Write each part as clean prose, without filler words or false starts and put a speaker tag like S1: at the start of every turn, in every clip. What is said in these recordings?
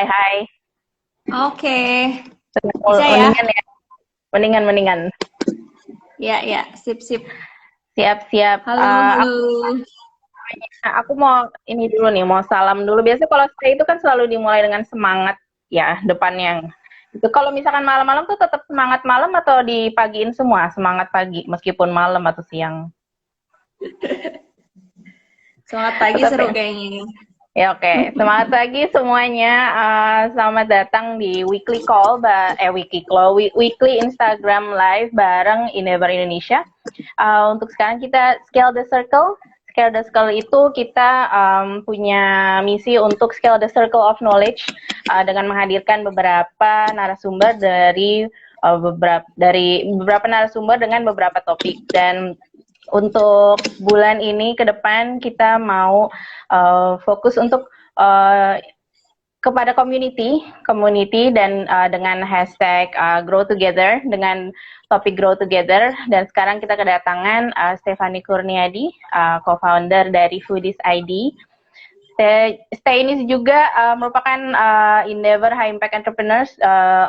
S1: Hai.
S2: Oke, bisa ya?
S1: Mendingan ya? Mendingan.
S2: Ya, sip.
S1: Siap.
S2: Halo, halo.
S1: Aku mau ini dulu nih, mau salam dulu. Biasanya kalau stay itu kan selalu dimulai dengan semangat ya depannya. Itu kalau misalkan malam-malam tuh tetap semangat malam atau dipagiin semua semangat pagi meskipun malam atau siang.
S2: Semangat pagi
S1: Tetap
S2: seru
S1: ya.
S2: kayaknya.
S1: Ya oke. Semangat pagi semuanya. Selamat datang di weekly call, weekly Instagram live bareng Endeavor Indonesia. Untuk sekarang kita scale the circle. Scale the circle itu kita punya misi untuk scale the circle of knowledge dengan menghadirkan beberapa narasumber dari beberapa narasumber dengan beberapa topik. Dan untuk bulan ini ke depan kita mau fokus untuk kepada community dan dengan hashtag Grow Together dengan topik Grow Together. Dan sekarang kita kedatangan Stephanie Kurniadi, co-founder dari Foodies ID. Stay ini juga merupakan Endeavor High Impact Entrepreneurs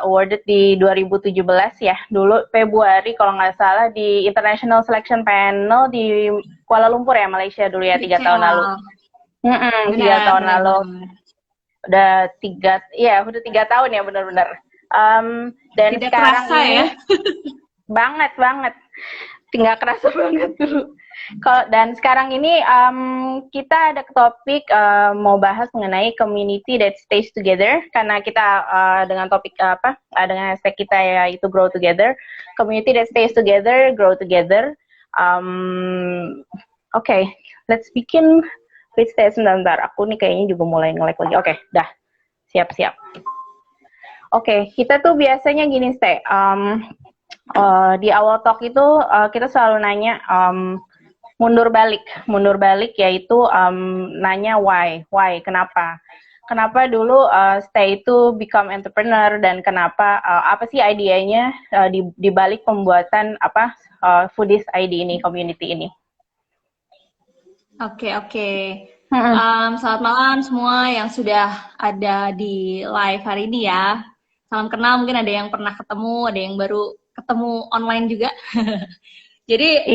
S1: awarded di 2017 ya. Dulu Februari kalau nggak salah di International Selection Panel di Kuala Lumpur ya, Malaysia dulu ya, 3 tahun lalu. 3 tahun lalu. Udah 3 tahun ya benar-benar. Dan
S2: tidak
S1: sekarang
S2: kerasa
S1: ini
S2: ya?
S1: banget. Nggak kerasa banget dulu. Dan sekarang ini kita ada topik mau bahas mengenai community that stays together, karena kita dengan topik dengan hashtag kita yaitu Grow Together, community that stays together, grow together. Oke, let's begin. Please stay sebentar, aku nih kayaknya juga mulai nge-lag lagi. Oke, dah, siap. Oke, kita tuh biasanya gini, Stay. Di awal talk itu kita selalu nanya mundur balik yaitu nanya why, kenapa dulu Stay itu become entrepreneur, dan kenapa apa sih idenya di balik pembuatan Foodies ID ini, community ini.
S2: Oke. Selamat malam semua yang sudah ada di live hari ini ya. Salam kenal, mungkin ada yang pernah ketemu, ada yang baru ketemu online juga. Jadi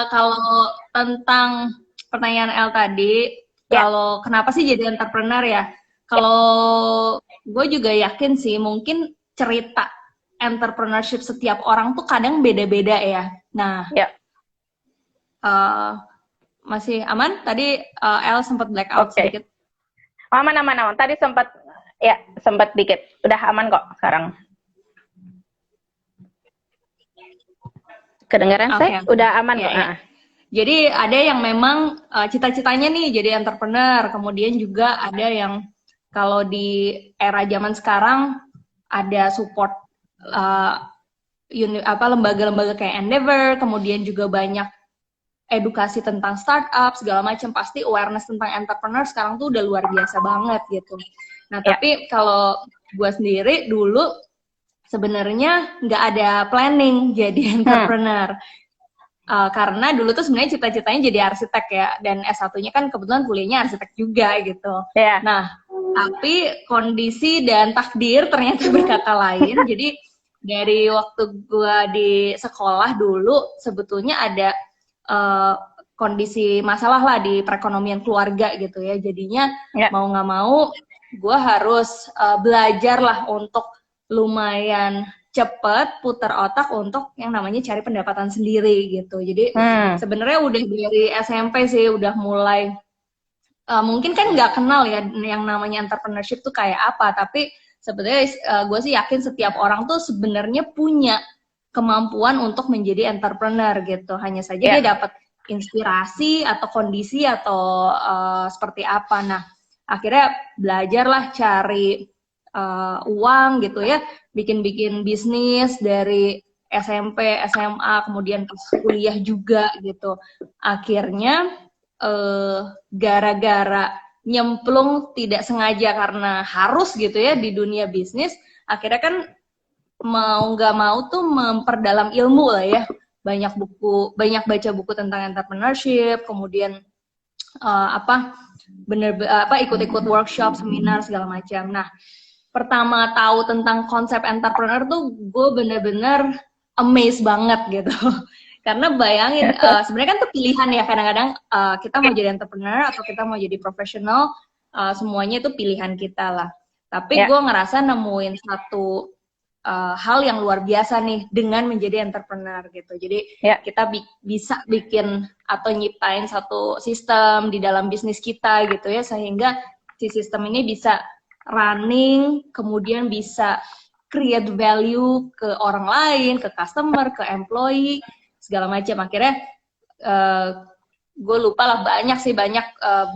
S2: kalau tentang pertanyaan El tadi, kalau kenapa sih jadi entrepreneur ya? Kalau gue juga yakin sih, mungkin cerita entrepreneurship setiap orang tuh kadang beda-beda ya. Nah, masih aman? Tadi El sempat blackout sedikit.
S1: Aman. Tadi sempat dikit. Udah aman kok sekarang. Kedengaran saya? Udah aman kok.
S2: Ya. Jadi ada yang memang cita-citanya nih jadi entrepreneur, kemudian juga ada yang kalau di era zaman sekarang ada support lembaga-lembaga kayak Endeavor, kemudian juga banyak edukasi tentang startup segala macam, pasti awareness tentang entrepreneur sekarang tuh udah luar biasa banget gitu. Nah tapi kalau gue sendiri dulu sebenarnya nggak ada planning jadi entrepreneur. Karena dulu tuh sebenarnya cita-citanya jadi arsitek ya, dan S1-nya kan kebetulan kuliahnya arsitek juga gitu. Nah, tapi kondisi dan takdir ternyata berkata lain. Jadi dari waktu gue di sekolah dulu sebetulnya ada kondisi masalah lah di perekonomian keluarga gitu ya. Jadinya mau nggak mau gue harus belajar lah untuk lumayan cepet putar otak untuk yang namanya cari pendapatan sendiri gitu. Jadi sebenarnya udah dari SMP sih udah mulai mungkin kan nggak kenal ya yang namanya entrepreneurship tuh kayak apa, tapi sebenarnya gue sih yakin setiap orang tuh sebenarnya punya kemampuan untuk menjadi entrepreneur gitu. Hanya saja dia dapat inspirasi atau kondisi atau seperti apa. Nah, akhirnya belajarlah cari uang gitu ya, bikin bisnis dari SMP, SMA, kemudian pas kuliah juga gitu. Akhirnya gara-gara nyemplung tidak sengaja karena harus gitu ya di dunia bisnis, akhirnya kan mau nggak mau tuh memperdalam ilmu lah ya, banyak baca buku tentang entrepreneurship, kemudian ikut-ikut workshop, seminar segala macam. Nah, pertama tahu tentang konsep entrepreneur tuh gue bener-bener amazed banget gitu. Karena bayangin, sebenarnya kan tuh pilihan ya, kadang-kadang kita mau jadi entrepreneur atau kita mau jadi profesional, semuanya itu pilihan kita lah. Tapi gue ngerasa nemuin satu hal yang luar biasa nih dengan menjadi entrepreneur gitu. Jadi kita bisa bikin atau nyiptain satu sistem di dalam bisnis kita gitu ya, sehingga si sistem ini bisa running, kemudian bisa create value ke orang lain, ke customer, ke employee, segala macam. Akhirnya gue lupa lah, banyak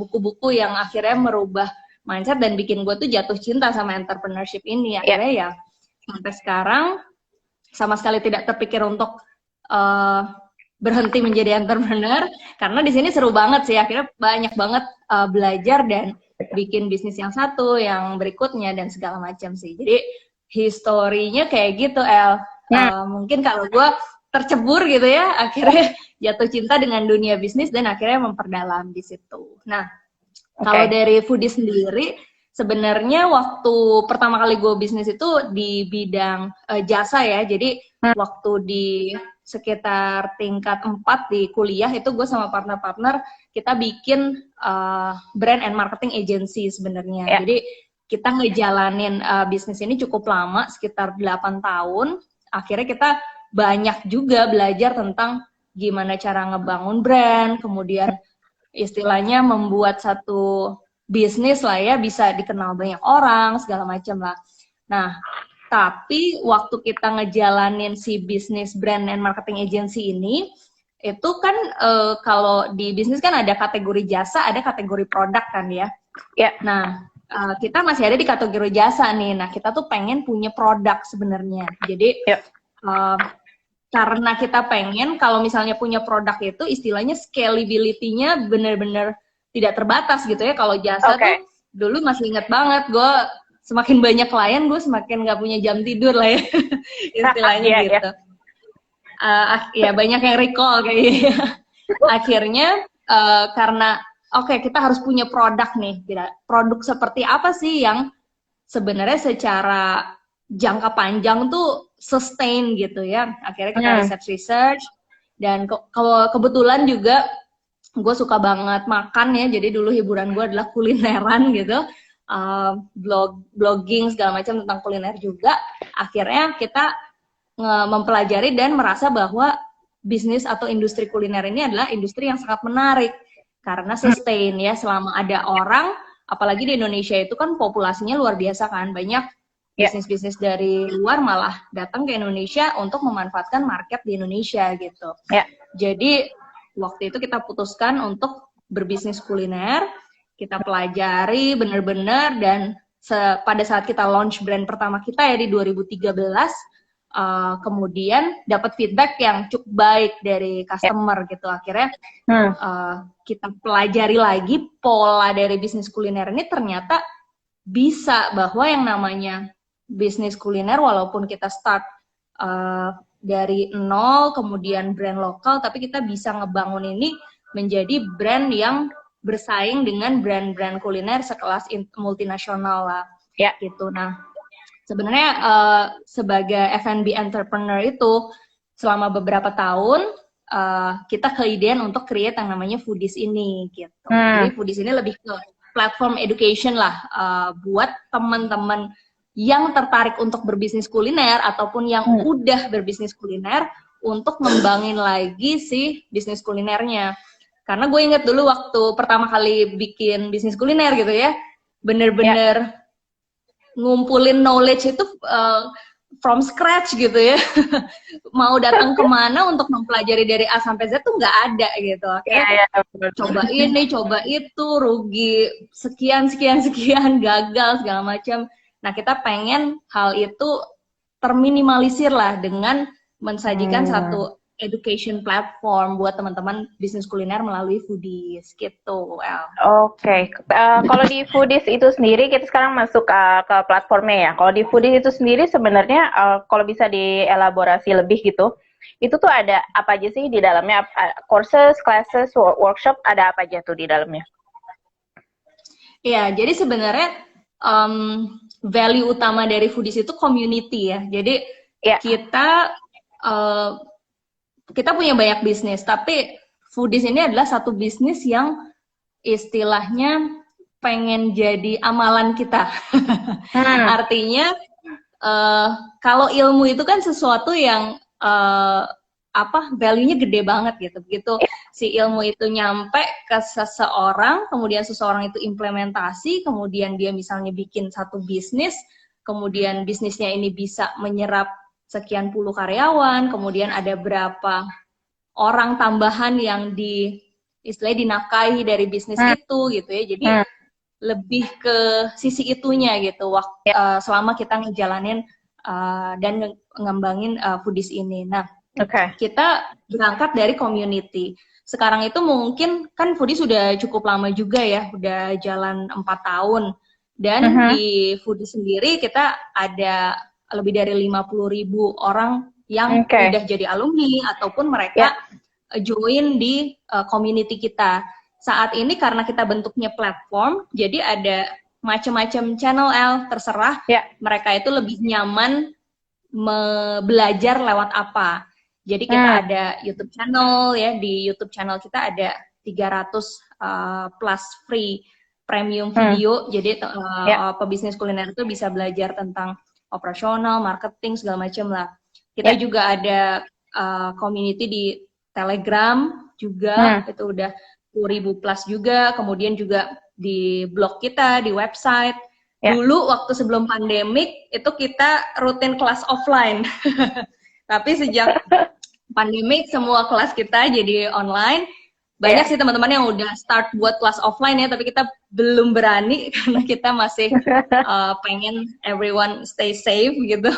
S2: buku-buku yang akhirnya merubah mindset dan bikin gue tuh jatuh cinta sama entrepreneurship ini. Akhirnya ya sampai sekarang sama sekali tidak terpikir untuk berhenti menjadi entrepreneur, karena di sini seru banget sih. Akhirnya banyak banget belajar dan bikin bisnis yang satu, yang berikutnya, dan segala macam sih. Jadi historinya kayak gitu, El. Mungkin kalau gue tercebur gitu ya, akhirnya jatuh cinta dengan dunia bisnis dan akhirnya memperdalam di situ. Nah, kalau dari Foodie sendiri, sebenarnya waktu pertama kali gue bisnis itu di bidang jasa ya. Jadi waktu di sekitar tingkat 4 di kuliah itu gue sama partner-partner kita bikin brand and marketing agency sebenarnya. Jadi kita ngejalanin bisnis ini cukup lama, sekitar 8 tahun. Akhirnya kita banyak juga belajar tentang gimana cara ngebangun brand, kemudian istilahnya membuat satu bisnis lah ya, bisa dikenal banyak orang, segala macam lah. Nah, tapi waktu kita ngejalanin si bisnis brand and marketing agency ini, itu kan kalau di bisnis kan ada kategori jasa, ada kategori produk kan ya. Nah, kita masih ada di kategori jasa nih. Nah, kita tuh pengen punya produk sebenarnya. Jadi karena kita pengen kalau misalnya punya produk itu istilahnya scalability-nya bener-bener tidak terbatas gitu ya. Kalau jasa tuh dulu masih ingat banget, gue semakin banyak klien gue semakin gak punya jam tidur lah ya istilahnya gitu. Ya banyak yang recall kayak gitu. Akhirnya karena kita harus punya produk nih. Produk seperti apa sih yang sebenarnya secara jangka panjang tuh sustain gitu ya. Akhirnya kita research dan kalau kebetulan juga gue suka banget makan ya. Jadi dulu hiburan gue adalah kulineran gitu. Blogging segala macam tentang kuliner juga. Akhirnya kita mempelajari dan merasa bahwa bisnis atau industri kuliner ini adalah industri yang sangat menarik karena sustain ya, selama ada orang, apalagi di Indonesia itu kan populasinya luar biasa kan, banyak bisnis-bisnis dari luar malah datang ke Indonesia untuk memanfaatkan market di Indonesia gitu. Jadi waktu itu kita putuskan untuk berbisnis kuliner, kita pelajari benar-benar, dan pada saat kita launch brand pertama kita ya di 2013, kemudian dapat feedback yang cukup baik dari customer gitu. Akhirnya kita pelajari lagi pola dari bisnis kuliner ini, ternyata bisa bahwa yang namanya bisnis kuliner walaupun kita start dari nol, kemudian brand lokal, tapi kita bisa ngebangun ini menjadi brand yang bersaing dengan brand-brand kuliner sekelas multinasional lah, gitu. Nah, sebenarnya sebagai F&B entrepreneur itu selama beberapa tahun kita keidean untuk create yang namanya Foodies ini, gitu. Jadi Foodies ini lebih ke platform education lah buat teman-teman yang tertarik untuk berbisnis kuliner ataupun yang udah berbisnis kuliner untuk ngembangin lagi si bisnis kulinernya. Karena gue inget dulu waktu pertama kali bikin bisnis kuliner gitu ya, bener-bener ngumpulin knowledge itu from scratch gitu ya. Mau datang kemana untuk mempelajari dari A sampai Z tuh nggak ada gitu. Akhirnya coba ini, coba itu, rugi sekian, gagal segala macam. Nah, kita pengen hal itu terminimalisir lah dengan mensajikan satu education platform buat teman-teman bisnis kuliner melalui Foodies gitu.
S1: Kalau di Foodies itu sendiri, kita sekarang masuk ke platformnya ya. Kalau di Foodies itu sendiri sebenarnya kalau bisa dielaborasi lebih gitu, itu tuh ada apa aja sih di dalamnya? Courses, classes, workshop, ada apa aja tuh di dalamnya?
S2: Iya, jadi sebenarnya value utama dari Foodies itu community ya. Jadi kita punya banyak bisnis, tapi Foodies ini adalah satu bisnis yang istilahnya pengen jadi amalan kita. Artinya kalau ilmu itu kan sesuatu yang value-nya gede banget gitu. Begitu si ilmu itu nyampe ke seseorang, kemudian seseorang itu implementasi, kemudian dia misalnya bikin satu bisnis, kemudian bisnisnya ini bisa menyerap sekian puluh karyawan, kemudian ada berapa orang tambahan yang istilahnya dinafkahi dari bisnis itu gitu ya. Jadi lebih ke sisi itunya gitu selama kita ngejalanin dan ngembangin Foodies ini. Nah, kita berangkat dari community. Sekarang itu mungkin kan Foodies sudah cukup lama juga ya, udah jalan 4 tahun. Dan di Foodies sendiri kita ada lebih dari 50.000 orang yang udah jadi alumni ataupun mereka join di community kita. Saat ini karena kita bentuknya platform, jadi ada macam-macam channel terserah mereka itu lebih nyaman belajar lewat apa. Jadi kita ada YouTube channel ya, di YouTube channel kita ada 300 plus free premium video. Jadi pebisnis kuliner itu bisa belajar tentang operasional, marketing segala macam lah. Kita juga ada community di Telegram juga, itu udah 10.000 plus juga, kemudian juga di blog kita, di website. Dulu waktu sebelum pandemik itu kita rutin kelas offline. Tapi sejak pandemik semua kelas kita jadi online. Banyak sih teman-teman yang udah start buat kelas offline ya, tapi kita belum berani karena kita masih pengen everyone stay safe gitu.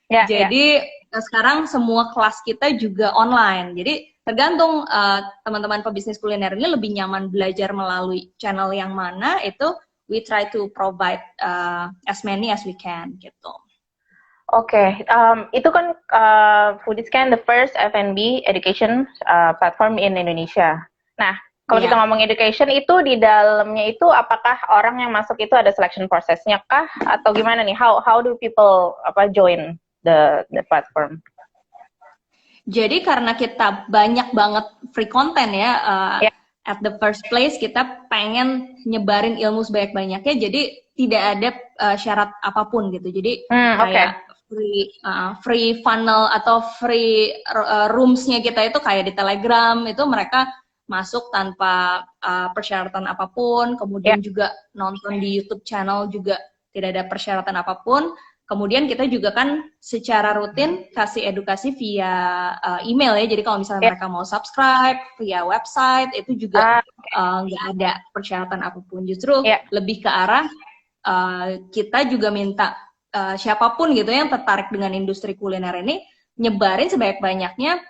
S2: Jadi sekarang semua kelas kita juga online. Jadi tergantung teman-teman pebisnis kuliner ini lebih nyaman belajar melalui channel yang mana, itu we try to provide as many as we can gitu.
S1: Itu kan Foodies kan the first F&B education platform in Indonesia. Nah, kalau kita ngomong education itu di dalamnya itu apakah orang yang masuk itu ada selection process-nya kah atau gimana nih? How do people join the platform?
S2: Jadi karena kita banyak banget free content ya, at the first place kita pengen nyebarin ilmu sebanyak-banyaknya, jadi tidak ada syarat apapun gitu. Jadi kayak free funnel atau free rooms-nya kita itu kayak di Telegram, itu mereka masuk tanpa persyaratan apapun, kemudian juga nonton di YouTube channel juga tidak ada persyaratan apapun. Kemudian kita juga kan secara rutin kasih edukasi via email ya. Jadi kalau misalnya mereka mau subscribe via website itu juga nggak ada persyaratan apapun. Justru lebih ke arah kita juga minta siapapun gitu yang tertarik dengan industri kuliner ini nyebarin sebanyak-banyaknya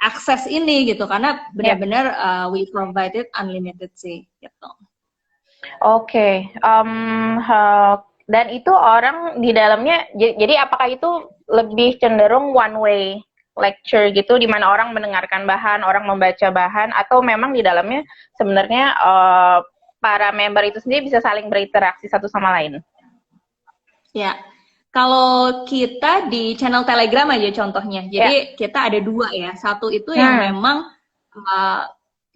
S2: akses ini gitu, karena benar-benar we provided unlimited sih gitu.
S1: Dan itu orang di dalamnya, jadi apakah itu lebih cenderung one way lecture gitu, di mana orang mendengarkan bahan, orang membaca bahan, atau memang di dalamnya sebenarnya para member itu sendiri bisa saling berinteraksi satu sama lain?
S2: Ya, kalau kita di channel Telegram aja contohnya, jadi kita ada 2 ya, satu itu yang memang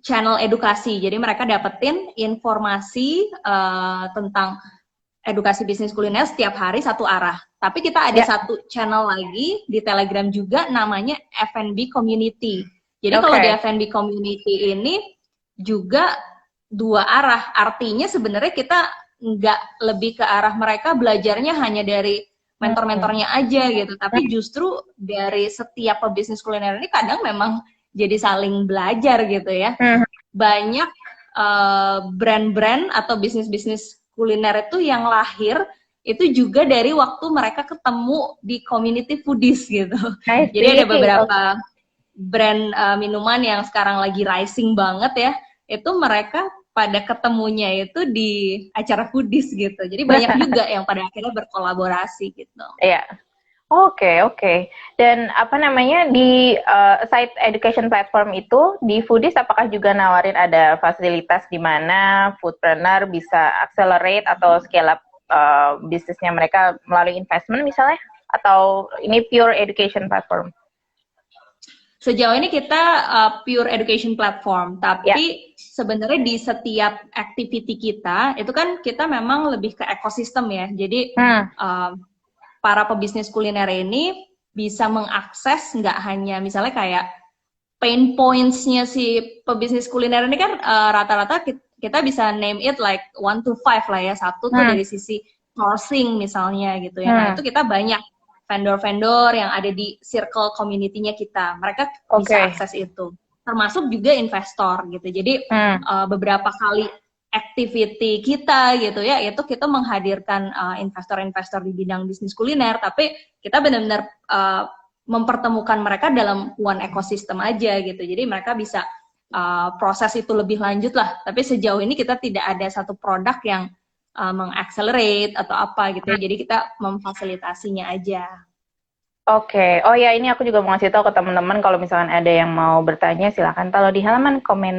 S2: channel edukasi, jadi mereka dapetin informasi tentang edukasi bisnis kuliner setiap hari satu arah. Tapi kita ada satu channel lagi di Telegram juga namanya F&B Community. Jadi kalau di F&B Community ini juga 2 arah. Artinya sebenarnya kita nggak lebih ke arah mereka belajarnya hanya dari mentor-mentornya aja gitu. Tapi justru dari setiap pebisnis kuliner ini kadang memang jadi saling belajar gitu ya. Banyak brand-brand atau bisnis-bisnis kuliner itu yang lahir itu juga dari waktu mereka ketemu di community Foodies gitu. Jadi ada beberapa brand minuman yang sekarang lagi rising banget ya, itu mereka pada ketemunya itu di acara Foodies gitu. Jadi banyak juga yang pada akhirnya berkolaborasi gitu.
S1: Iya. Oke. Dan di site education platform itu di Foodies apakah juga nawarin ada fasilitas di mana foodpreneur bisa accelerate atau scale up bisnisnya mereka melalui investment misalnya, atau ini pure education platform?
S2: Sejauh ini kita pure education platform, tapi sebenarnya di setiap activity kita itu kan kita memang lebih ke ekosistem ya. Jadi para pebisnis kuliner ini bisa mengakses nggak hanya misalnya kayak pain points-nya si pebisnis kuliner ini kan rata-rata kita bisa name it like 1 to 5 lah ya. Satu tuh dari sisi sourcing misalnya gitu ya. Nah itu kita banyak vendor-vendor yang ada di circle community-nya kita. Mereka bisa akses itu. Termasuk juga investor gitu. Jadi beberapa kali activity kita gitu ya, itu kita menghadirkan investor-investor di bidang bisnis kuliner, tapi kita benar-benar mempertemukan mereka dalam one ecosystem aja gitu. Jadi mereka bisa proses itu lebih lanjut lah. Tapi sejauh ini kita tidak ada satu produk yang mengaccelerate atau apa gitu ya. Jadi kita memfasilitasinya aja.
S1: Oke. Oh ya, ini aku juga mau ngasih tahu ke teman-teman kalau misalkan ada yang mau bertanya silakan taruh di halaman komen.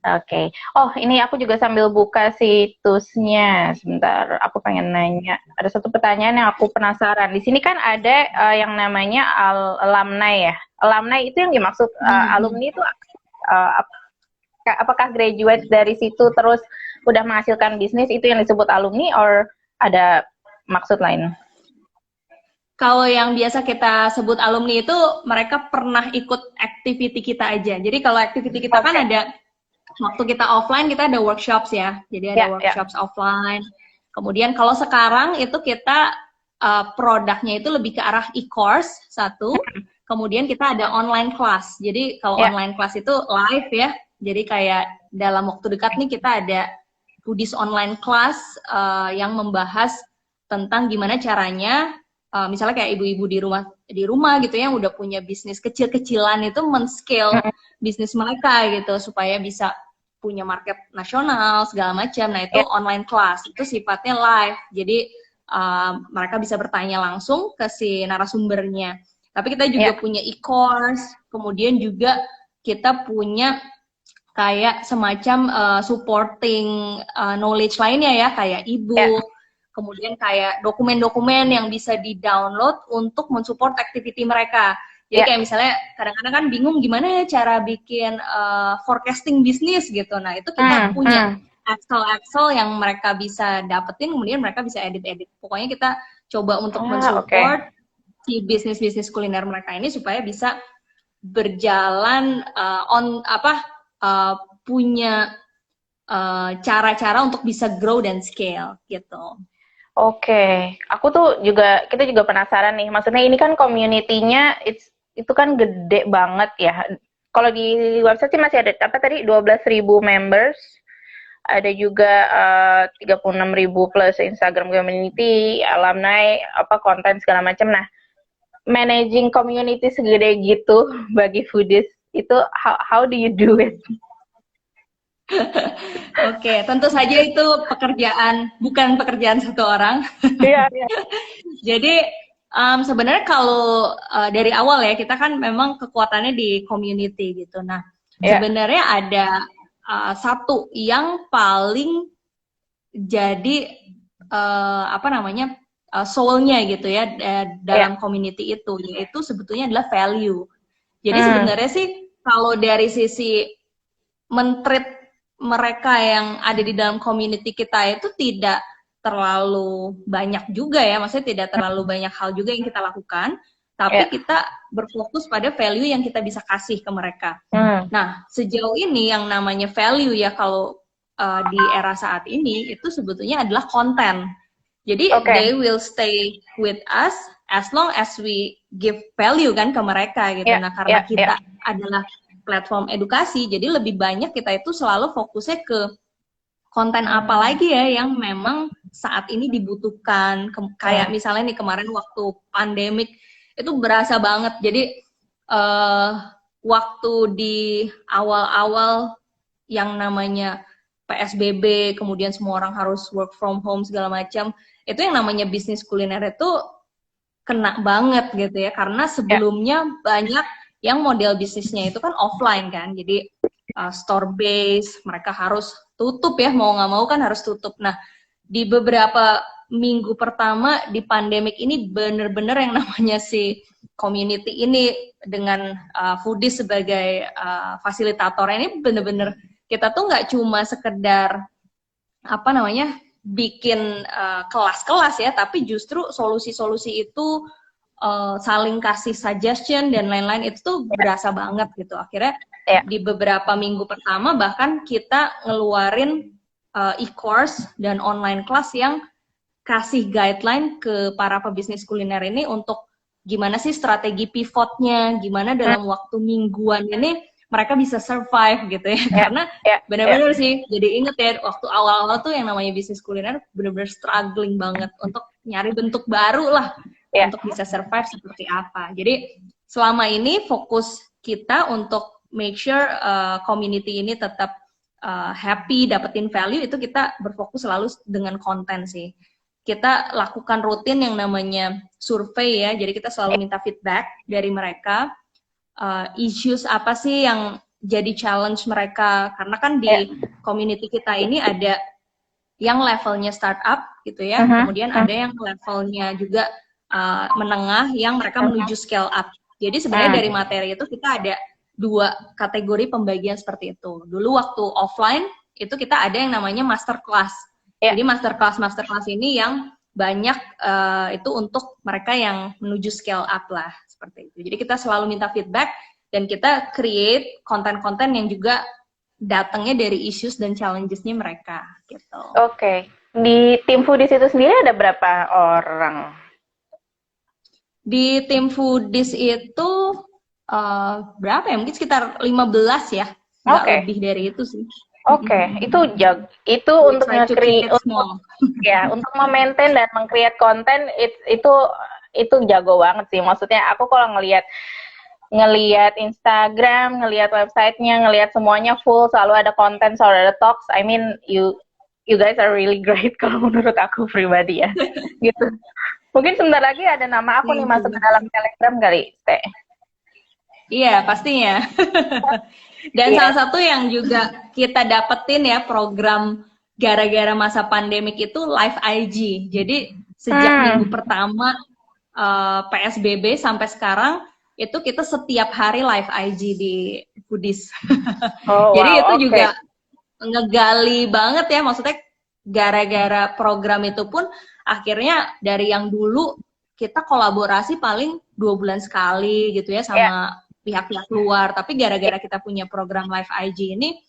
S1: Oke. Oh, ini aku juga sambil buka situsnya. Sebentar, aku pengen nanya. Ada satu pertanyaan yang aku penasaran. Di sini kan ada yang namanya alumni ya. Alumni itu yang dimaksud alumni itu apakah graduate dari situ terus udah menghasilkan bisnis itu yang disebut alumni, or ada maksud lain?
S2: Kalau yang biasa kita sebut alumni itu mereka pernah ikut activity kita aja. Jadi kalau activity kita kan ada, waktu kita offline kita ada workshops ya. Jadi ada workshops offline. Kemudian kalau sekarang itu kita produknya itu lebih ke arah e-course satu. Kemudian kita ada online class. Jadi kalau online class itu live ya. Jadi kayak dalam waktu dekat nih kita ada Foodies online class yang membahas tentang gimana caranya misalnya kayak ibu-ibu di rumah gitu yang udah punya bisnis kecil-kecilan itu men-scale bisnis mereka gitu supaya bisa punya market nasional segala macam. Nah itu online class, itu sifatnya live. Jadi mereka bisa bertanya langsung ke si narasumbernya. Tapi kita juga punya e-course, kemudian juga kita punya kayak semacam supporting knowledge lainnya ya, kayak e-book, kemudian kayak dokumen-dokumen yang bisa di-download untuk mensupport activity mereka. Jadi kayak misalnya kadang-kadang kan bingung gimana ya cara bikin forecasting bisnis gitu. Nah itu kita punya Excel yang mereka bisa dapetin, kemudian mereka bisa edit-edit. Pokoknya kita coba untuk mensupport si bisnis-bisnis kuliner mereka ini supaya bisa berjalan punya cara-cara untuk bisa grow dan scale gitu.
S1: Oke, kita juga penasaran nih. Maksudnya ini kan community-nya itu kan gede banget ya. Kalau di website sih masih ada apa tadi 12.000 members. Ada juga 36.000 plus Instagram community, alumni, konten segala macam. Nah, managing community segede gitu bagi foodies itu how do you do it?
S2: Oke, tentu saja itu bukan pekerjaan satu orang.
S1: Iya.
S2: Jadi sebenarnya kalau dari awal ya kita kan memang kekuatannya di community gitu. Nah, sebenarnya ada satu yang paling jadi soul-nya gitu ya dalam community itu, yaitu sebetulnya adalah value. Jadi sebenarnya sih kalau dari sisi men-treat mereka yang ada di dalam community kita itu tidak terlalu banyak juga ya, maksudnya tidak terlalu banyak hal juga yang kita lakukan, tapi kita berfokus pada value yang kita bisa kasih ke mereka. Nah, sejauh ini yang namanya value ya kalau di era saat ini itu sebetulnya adalah konten. Jadi they will stay with us as long as we give value kan ke mereka gitu. Nah, karena kita adalah platform edukasi, jadi lebih banyak kita itu selalu fokusnya ke konten apa lagi ya yang memang saat ini dibutuhkan. Kayak misalnya nih kemarin waktu pandemik itu berasa banget. Jadi waktu di awal-awal yang namanya PSBB, kemudian semua orang harus work from home segala macam, itu yang namanya bisnis kuliner itu kena banget gitu ya, karena sebelumnya banyak yang model bisnisnya itu kan offline kan, jadi store base, mereka harus tutup ya, mau nggak mau kan harus tutup. Nah, di beberapa minggu pertama di pandemik ini bener-bener yang namanya si community ini dengan Foodies sebagai fasilitator ini bener-bener kita tuh nggak cuma sekedar apa namanya bikin kelas-kelas ya, tapi justru solusi-solusi itu saling kasih suggestion dan lain-lain itu tuh berasa banget gitu. Akhirnya di beberapa minggu pertama bahkan kita ngeluarin e-course dan online class yang kasih guideline ke para pebisnis kuliner ini untuk gimana sih strategi pivotnya, gimana dalam waktu mingguan ini mereka bisa survive gitu ya. Karena benar-benar sih, jadi inget ya waktu awal-awal tuh yang namanya bisnis kuliner benar-benar struggling banget untuk nyari bentuk baru lah untuk bisa survive seperti apa. Jadi selama ini fokus kita untuk make sure community ini tetap happy, dapetin value, itu kita berfokus selalu dengan konten sih. Kita lakukan rutin yang namanya survei ya, jadi kita selalu minta feedback dari mereka, issues apa sih yang jadi challenge mereka, karena kan di community kita ini ada yang levelnya startup gitu ya, kemudian ada yang levelnya juga menengah yang mereka menuju scale up. Jadi sebenarnya dari materi itu kita ada 2 kategori pembagian seperti itu. Dulu waktu offline itu kita ada yang namanya masterclass. Jadi masterclass ini yang banyak itu untuk mereka yang menuju scale up lah seperti itu. Jadi kita selalu minta feedback dan kita create konten-konten yang juga datangnya dari issues dan challenges-nya mereka gitu.
S1: Oke. Di tim Foodies itu sendiri ada berapa orang?
S2: Di tim Foodies itu berapa ya? Mungkin sekitar 15 ya. Nggak lebih dari itu sih.
S1: Oke, itu untuk nge-create, untuk memaintain dan meng-create konten itu jago banget sih. Maksudnya aku kalau ngelihat Instagram, ngelihat websitenya, ngelihat semuanya full, selalu ada konten, selalu ada talks. I mean, you guys are really great kalau menurut aku pribadi ya. Gitu. Mungkin sebentar lagi ada nama aku nih masuk ke dalam Telegram kali, Teh.
S2: Iya, pastinya. Dan salah satu yang juga kita dapetin ya program gara-gara masa pandemik itu live IG. Jadi sejak minggu pertama PSBB sampai sekarang itu kita setiap hari live IG di Foodies. Jadi itu juga ngegali banget ya, maksudnya gara-gara program itu pun akhirnya dari yang dulu kita kolaborasi paling 2 bulan sekali gitu ya sama pihak-pihak luar, tapi gara-gara kita punya program live IG ini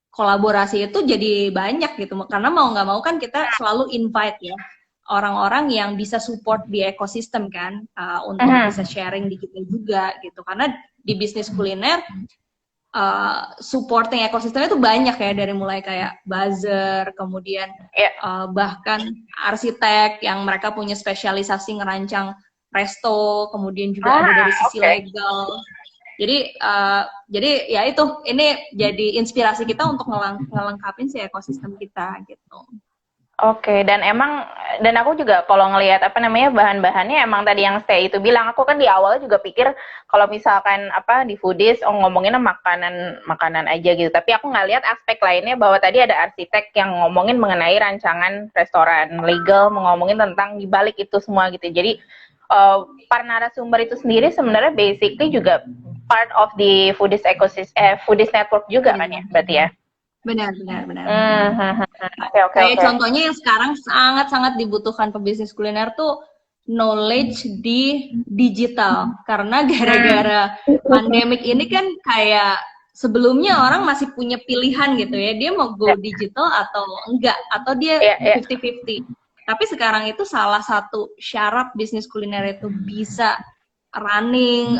S2: kolaborasi itu jadi banyak gitu, karena mau nggak mau kan kita selalu invite ya orang-orang yang bisa support di ekosistem kan, untuk bisa sharing di kita juga gitu, karena di bisnis kuliner supporting ekosistemnya itu banyak ya, dari mulai kayak buzzer, kemudian bahkan arsitek yang mereka punya spesialisasi ngerancang resto, kemudian juga ada dari sisi legal. Jadi ya itu, ini jadi inspirasi kita untuk ngelengkapin si ekosistem kita gitu.
S1: Oke, dan aku juga kalau ngelihat bahan-bahannya emang tadi yang Stay itu bilang, aku kan di awal juga pikir kalau misalkan di Foodies ngomongin makanan aja gitu, tapi aku nggak lihat aspek lainnya bahwa tadi ada arsitek yang ngomongin mengenai rancangan restoran, legal ngomongin tentang dibalik itu semua gitu. Jadi para narasumber itu sendiri sebenarnya basically juga part of the Foodies Foodies Network juga kan ya, berarti ya?
S2: Benar. Kayak contohnya yang sekarang sangat-sangat dibutuhkan pebisnis kuliner tuh knowledge di digital, karena gara-gara pandemik ini kan kayak sebelumnya orang masih punya pilihan gitu ya, dia mau go digital atau enggak, atau dia 50-50. Tapi sekarang itu salah satu syarat bisnis kuliner itu bisa running,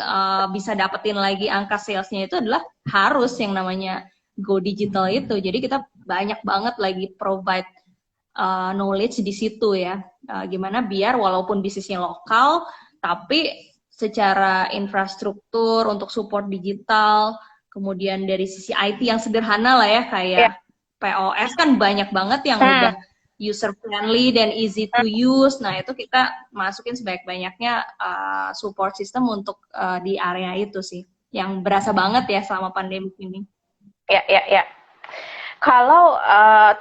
S2: bisa dapetin lagi angka salesnya itu adalah harus yang namanya go digital itu. Jadi kita banyak banget lagi provide knowledge di situ ya. Gimana biar walaupun bisnisnya lokal, tapi secara infrastruktur untuk support digital, kemudian dari sisi IT yang sederhana lah ya, kayak POS kan banyak banget yang udah user friendly dan easy to use. Nah itu kita masukin sebanyak-banyaknya support system untuk di area itu sih, yang berasa banget ya selama pandemi ini.
S1: Ya. Kalau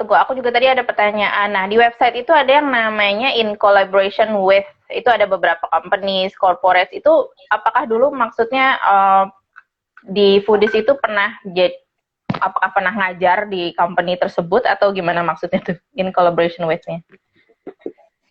S1: tunggu, aku juga tadi ada pertanyaan. Nah, di website itu ada yang namanya in collaboration with. Itu ada beberapa companies, corporates. Itu apakah dulu maksudnya di Foodies itu apakah pernah ngajar di company tersebut atau gimana maksudnya tuh in collaboration with-nya?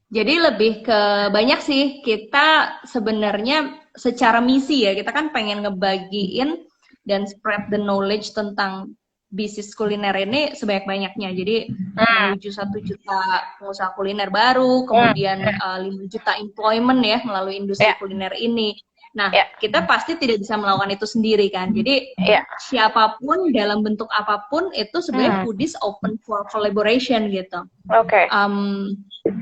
S2: Jadi lebih ke banyak sih, kita sebenarnya secara misi ya, kita kan pengen ngebagiin dan spread the knowledge tentang bisnis kuliner ini sebanyak-banyaknya. Jadi menuju 1 juta pengusaha kuliner baru, kemudian 5 juta employment ya melalui industri kuliner ini. Nah, kita pasti tidak bisa melakukan itu sendiri kan. Jadi siapapun dalam bentuk apapun itu sebenarnya Foodies open for collaboration gitu.
S1: Oke.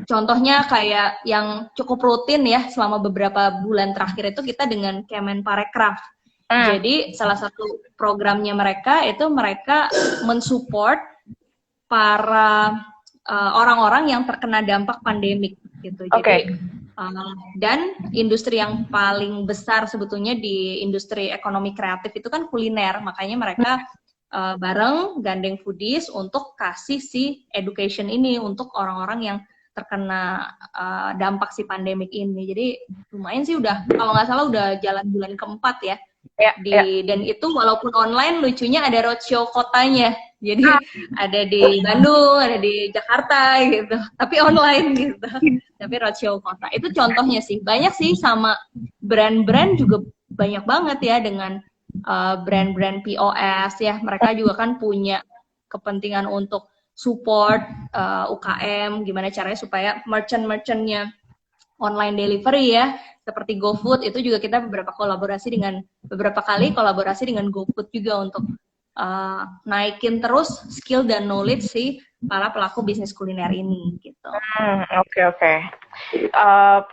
S2: Contohnya kayak yang cukup rutin ya selama beberapa bulan terakhir itu kita dengan Kemenparekraf. Jadi salah satu programnya mereka itu mereka mensupport para orang-orang yang terkena dampak pandemik gitu. Jadi dan industri yang paling besar sebetulnya di industri ekonomi kreatif itu kan kuliner, makanya mereka bareng gandeng Foodies untuk kasih si education ini untuk orang-orang yang terkena dampak si pandemik ini. Jadi lumayan sih udah, kalau nggak salah udah jalan bulan keempat ya. Dan itu walaupun online, lucunya ada roadshow kotanya. Jadi ada di Bandung, ada di Jakarta gitu. Tapi online gitu. Tapi roadshow kota. Itu contohnya sih. Banyak sih sama brand-brand juga banyak banget ya dengan brand-brand POS ya. Mereka juga kan punya kepentingan untuk support UKM, gimana caranya supaya merchant-merchantnya online delivery ya, seperti GoFood itu juga kita beberapa kali kolaborasi dengan GoFood juga untuk naikin terus skill dan knowledge si para pelaku bisnis kuliner ini gitu.
S1: Oke.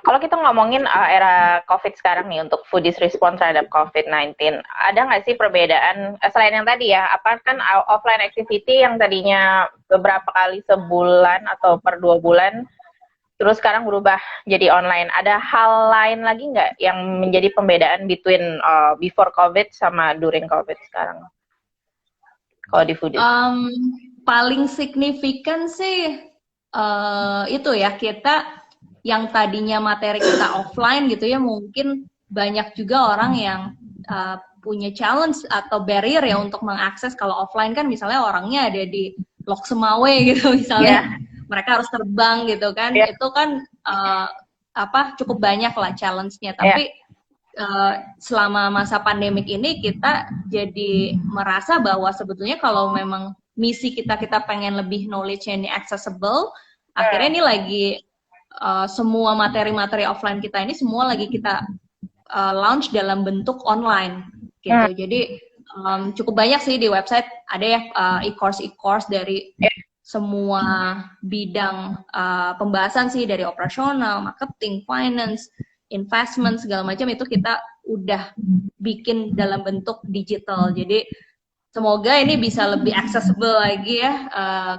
S1: Kalau kita ngomongin era COVID sekarang nih untuk Foodies respon terhadap COVID-19, ada nggak sih perbedaan selain yang tadi ya? Apa kan offline activity yang tadinya beberapa kali sebulan atau per 2 bulan, terus sekarang berubah jadi online. Ada hal lain lagi nggak yang menjadi pembedaan between before COVID sama during COVID sekarang? Kalau di Foodies?
S2: Paling signifikan sih itu ya, kita yang tadinya materi kita offline gitu ya, mungkin banyak juga orang yang punya challenge atau barrier ya untuk mengakses. Kalau offline kan misalnya orangnya ada di Lok Semawe gitu misalnya, mereka harus terbang gitu kan, itu kan cukup banyak lah challenge-nya. Tapi selama masa pandemik ini kita jadi merasa bahwa sebetulnya kalau memang misi kita pengen lebih knowledge ini accessible, akhirnya ini lagi semua materi-materi offline kita ini semua lagi kita launch dalam bentuk online gitu. Jadi cukup banyak sih di website ada ya e-course dari semua bidang pembahasan sih, dari operasional, marketing, finance, investment, segala macam itu kita udah bikin dalam bentuk digital. Jadi semoga ini bisa lebih accessible lagi ya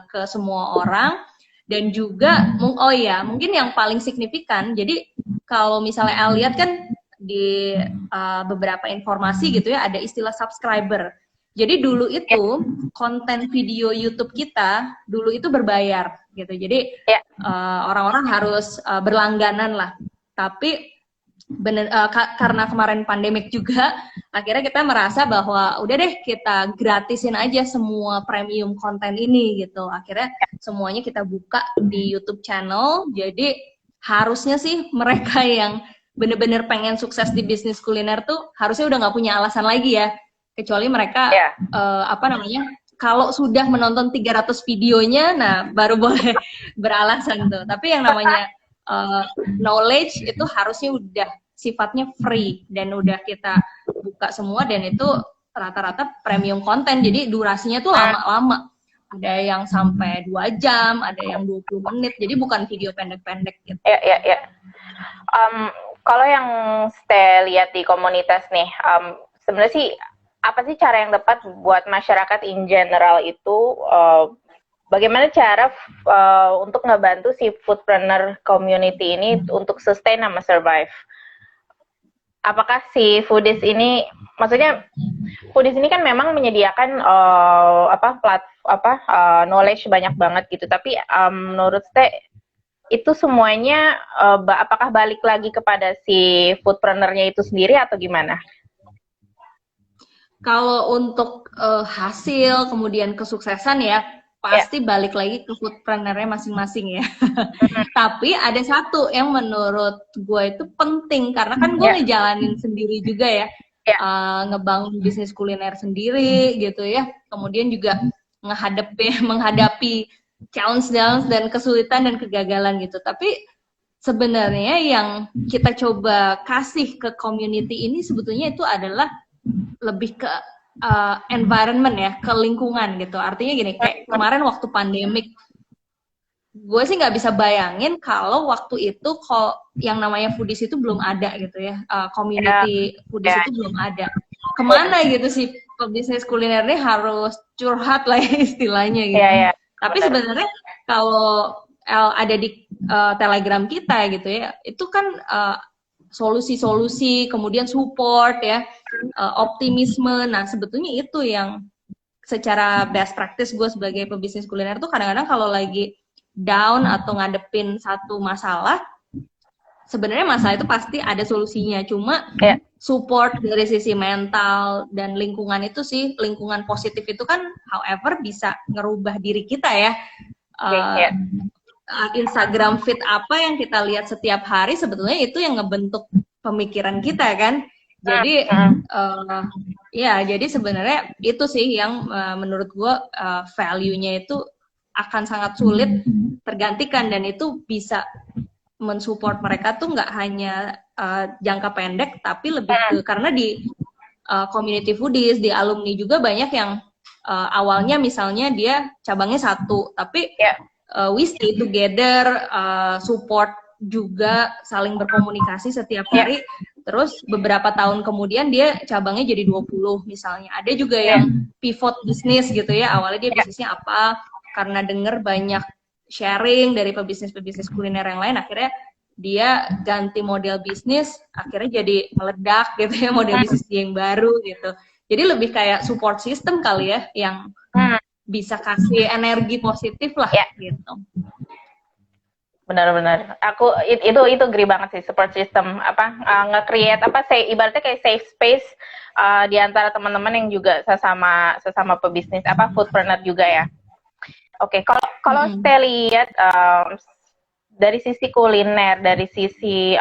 S2: ke semua orang. Dan juga mungkin yang paling signifikan, jadi kalau misalnya El lihat kan di beberapa informasi gitu ya, ada istilah subscriber. Jadi dulu itu konten video YouTube kita dulu itu berbayar gitu. Jadi orang-orang harus berlangganan lah. Tapi karena kemarin pandemik juga, akhirnya kita merasa bahwa udah deh kita gratisin aja semua premium konten ini gitu. Akhirnya semuanya kita buka di YouTube channel. Jadi harusnya sih mereka yang bener-bener pengen sukses di bisnis kuliner tuh harusnya udah nggak punya alasan lagi ya, kecuali mereka kalau sudah menonton 300 videonya, nah baru boleh beralasan tuh. Tapi yang namanya knowledge itu harusnya udah sifatnya free dan udah kita buka semua, dan itu rata-rata premium konten, jadi durasinya tuh lama-lama, ada yang sampai 2 jam, ada yang 20 menit, jadi bukan video pendek-pendek gitu.
S1: Kalau yang saya lihat di komunitas nih, sebenarnya sih apa sih cara yang tepat buat masyarakat in general itu bagaimana cara untuk ngebantu si foodpreneur community ini untuk sustain sama survive? apakah si foodies ini, maksudnya foodies ini kan memang menyediakan knowledge banyak banget gitu, tapi menurut Teh itu semuanya apakah balik lagi kepada si foodpreneur-nya itu sendiri atau gimana?
S2: Kalau untuk hasil kemudian kesuksesan ya pasti balik lagi ke foodpreneur-nya masing-masing ya. Tapi ada satu yang menurut gue itu penting karena kan gue ngejalanin sendiri juga ya, ngebangun bisnis kuliner sendiri gitu ya. Kemudian juga menghadapi challenge dan kesulitan dan kegagalan gitu. Tapi sebenarnya yang kita coba kasih ke community ini sebetulnya itu adalah lebih ke environment ya, ke lingkungan gitu. Artinya gini, kayak kemarin waktu pandemik, gue sih nggak bisa bayangin kalau waktu itu yang namanya foodies itu belum ada gitu ya, community foodies itu belum ada. Kemana gitu sih pebisnis kuliner ini harus curhat lah ya istilahnya gitu. Tapi sebenarnya kalau ada di Telegram kita gitu ya, itu kan solusi-solusi, kemudian support ya, optimisme. Nah sebetulnya itu yang secara best practice gue sebagai pebisnis kuliner tuh kadang-kadang kalau lagi down atau ngadepin satu masalah, sebenarnya masalah itu pasti ada solusinya. Cuma support dari sisi mental dan lingkungan itu sih, lingkungan positif itu kan however bisa ngerubah diri kita ya. Instagram feed apa yang kita lihat setiap hari sebetulnya itu yang ngebentuk pemikiran kita kan. Jadi jadi sebenarnya itu sih yang menurut gue value-nya itu akan sangat sulit tergantikan, dan itu bisa mensupport mereka tuh nggak hanya jangka pendek tapi lebih ke, karena di community foodies, di alumni juga banyak yang awalnya misalnya dia cabangnya satu tapi we stay together, support juga, saling berkomunikasi setiap hari. Terus beberapa tahun kemudian dia cabangnya jadi 20 misalnya. Ada juga yang pivot bisnis gitu ya. Awalnya dia bisnisnya apa, karena denger banyak sharing dari pebisnis-pebisnis kuliner yang lain, akhirnya dia ganti model bisnis, akhirnya jadi meledak gitu ya, model bisnis dia yang baru gitu. Jadi lebih kayak support system kali ya, yang bisa kasih energi positif lah gitu.
S1: Benar-benar. Aku itu agree banget sih, support system nge-create ibaratnya kayak safe space di antara teman-teman yang juga sesama pebisnis foodpreneur juga ya. Oke, kalau saya lihat dari sisi kuliner, dari sisi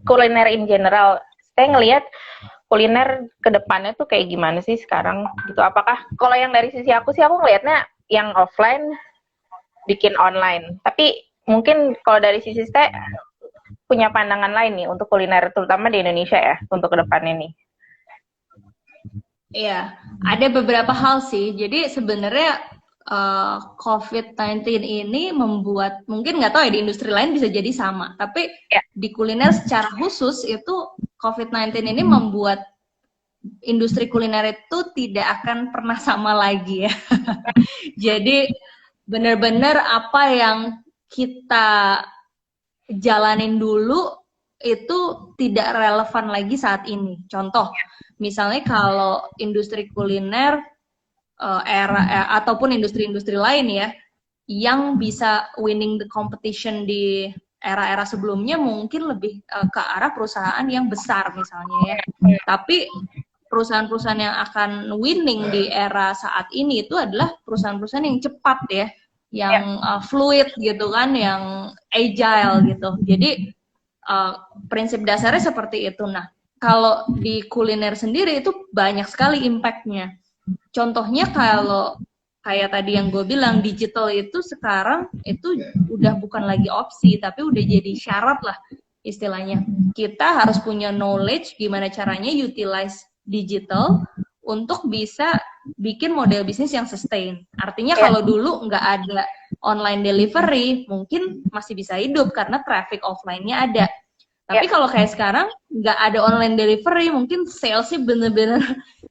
S1: kuliner in general, saya ngelihat kuliner ke depannya tuh kayak gimana sih sekarang gitu. Apakah kalau yang dari sisi aku sih, aku ngelihatnya yang offline bikin online. Tapi mungkin kalau dari sisi saya punya pandangan lain nih untuk kuliner terutama di Indonesia ya untuk ke depan ini.
S2: Iya, ada beberapa hal sih. Jadi sebenarnya COVID-19 ini membuat, mungkin nggak tahu ya di industri lain bisa jadi sama, tapi di kuliner secara khusus itu COVID-19 ini membuat industri kuliner itu tidak akan pernah sama lagi ya. Jadi benar-benar apa yang kita jalanin dulu itu tidak relevan lagi saat ini. Contoh, misalnya kalau industri kuliner ataupun industri-industri lain ya, yang bisa winning the competition di era-era sebelumnya mungkin lebih ke arah perusahaan yang besar misalnya ya. Tapi perusahaan-perusahaan yang akan winning di era saat ini itu adalah perusahaan-perusahaan yang cepat ya, yang fluid gitu kan, yang agile gitu. Jadi prinsip dasarnya seperti itu. Nah, kalau di kuliner sendiri itu banyak sekali impact-nya. Contohnya kalau kayak tadi yang gue bilang, digital itu sekarang itu udah bukan lagi opsi, tapi udah jadi syarat lah istilahnya. Kita harus punya knowledge gimana caranya utilize digital untuk bisa bikin model bisnis yang sustain. Artinya kalau dulu nggak ada online delivery, mungkin masih bisa hidup karena traffic offline-nya ada. Tapi kalau kayak sekarang nggak ada online delivery, mungkin sales-nya bener-bener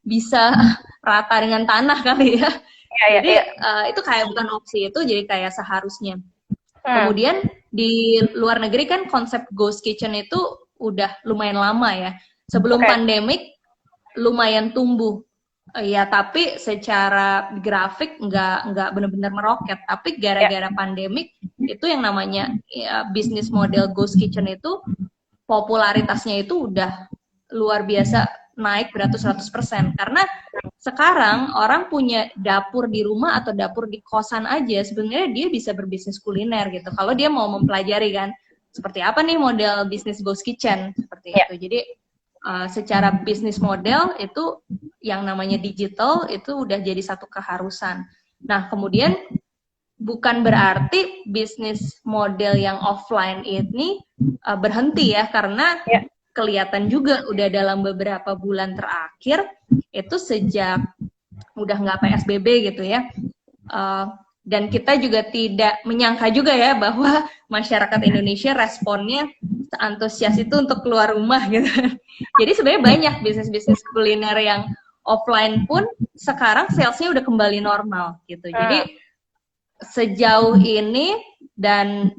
S2: bisa rata dengan tanah kali ya. Jadi itu kayak bukan opsi, itu jadi kayak seharusnya. Kemudian di luar negeri kan konsep ghost kitchen itu udah lumayan lama ya. Sebelum pandemik lumayan tumbuh. Ya, tapi secara grafik nggak benar-benar meroket. Tapi gara-gara pandemik itu yang namanya bisnis model ghost kitchen itu popularitasnya itu udah luar biasa naik beratus-ratus%. Karena sekarang orang punya dapur di rumah atau dapur di kosan aja, sebenarnya dia bisa berbisnis kuliner gitu. Kalau dia mau mempelajari kan, seperti apa nih model bisnis ghost kitchen seperti itu. Jadi secara bisnis model itu yang namanya digital itu udah jadi satu keharusan. Nah, kemudian bukan berarti bisnis model yang offline ini berhenti ya, karena kelihatan juga udah dalam beberapa bulan terakhir itu sejak udah nggak PSBB gitu ya, dan kita juga tidak menyangka juga ya bahwa masyarakat Indonesia responnya antusias itu untuk keluar rumah gitu. Jadi sebenarnya banyak bisnis-bisnis kuliner yang offline pun sekarang salesnya udah kembali normal gitu. Jadi sejauh ini dan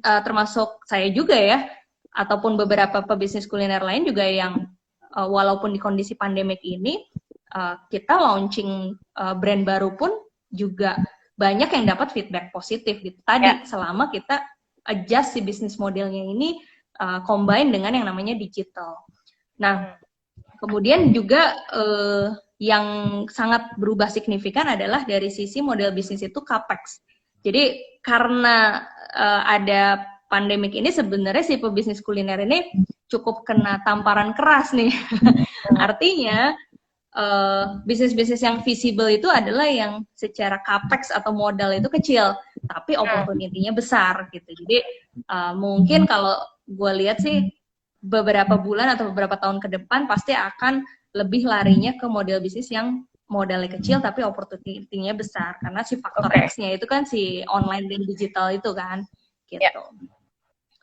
S2: termasuk saya juga ya, ataupun beberapa pebisnis kuliner lain juga yang walaupun di kondisi pandemik ini kita launching brand baru pun juga banyak yang dapat feedback positif gitu. Tadi selama kita adjust si bisnis modelnya ini combine dengan yang namanya digital. Nah, kemudian juga yang sangat berubah signifikan adalah dari sisi model bisnis itu capex. Jadi karena ada pandemik ini sebenarnya si pebisnis kuliner ini cukup kena tamparan keras nih. Artinya bisnis-bisnis yang visible itu adalah yang secara capex atau modal itu kecil, tapi opportunity-nya besar gitu. Jadi mungkin kalau gue lihat sih beberapa bulan atau beberapa tahun ke depan pasti akan lebih larinya ke model bisnis yang modalnya kecil tapi opportunity-nya besar, karena si faktor X-nya itu kan si online dan digital itu kan gitu.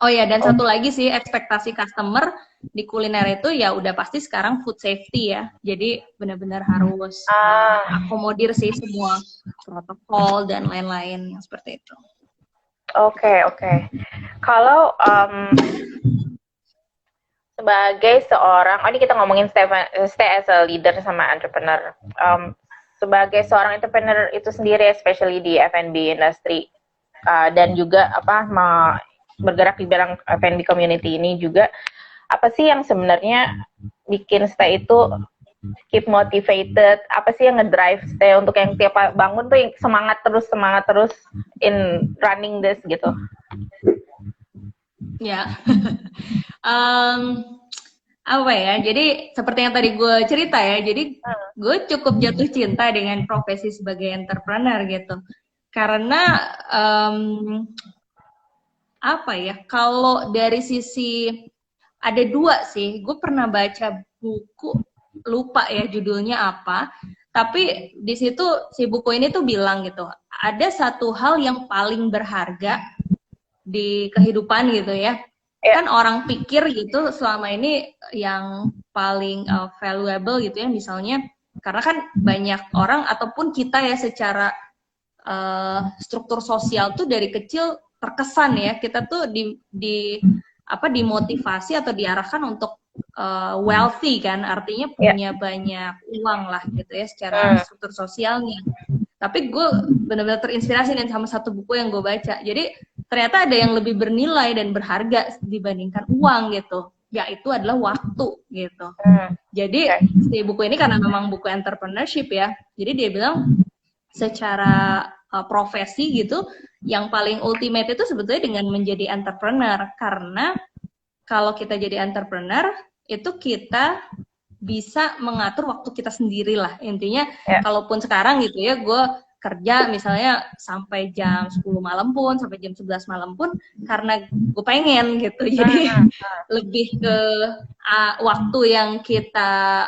S2: Oh ya, dan satu lagi sih, ekspektasi customer di kuliner itu ya udah pasti sekarang food safety ya. Jadi benar-benar harus akomodir sih semua protokol dan lain-lain yang seperti itu.
S1: Oke. Kalau sebagai seorang, ini kita ngomongin stay as a leader sama entrepreneur. Sebagai seorang entrepreneur itu sendiri, especially di F&B industry, dan juga bergerak di bidang F&B community ini juga, apa sih yang sebenarnya bikin stay itu keep motivated? Apa sih yang ngedrive stay untuk yang tiap bangun tuh yang semangat terus in running this gitu?
S2: Ya, apa ya? Jadi seperti yang tadi gue cerita ya, jadi gue cukup jatuh cinta dengan profesi sebagai entrepreneur gitu, karena apa ya, kalau dari sisi ada dua sih, gue pernah baca buku, lupa ya judulnya apa, tapi di situ si buku ini tuh bilang gitu, ada satu hal yang paling berharga di kehidupan gitu ya, kan orang pikir gitu selama ini yang paling valuable gitu ya, misalnya karena kan banyak orang ataupun kita ya secara struktur sosial tuh dari kecil terkesan ya, kita tuh dimotivasi atau diarahkan untuk wealthy kan, artinya punya banyak uang lah gitu ya secara struktur sosialnya. Tapi gue benar-benar terinspirasi nih sama satu buku yang gue baca. Jadi ternyata ada yang lebih bernilai dan berharga dibandingkan uang gitu, yaitu adalah waktu gitu. Jadi si buku ini karena memang buku entrepreneurship ya, jadi dia bilang secara profesi gitu, yang paling ultimate itu sebetulnya dengan menjadi entrepreneur. Karena kalau kita jadi entrepreneur, itu kita bisa mengatur waktu kita sendiri lah. Intinya, kalaupun sekarang gitu ya, gue kerja misalnya sampai jam 10 malam pun, sampai jam 11 malam pun, karena gue pengen gitu. Jadi lebih ke waktu yang kita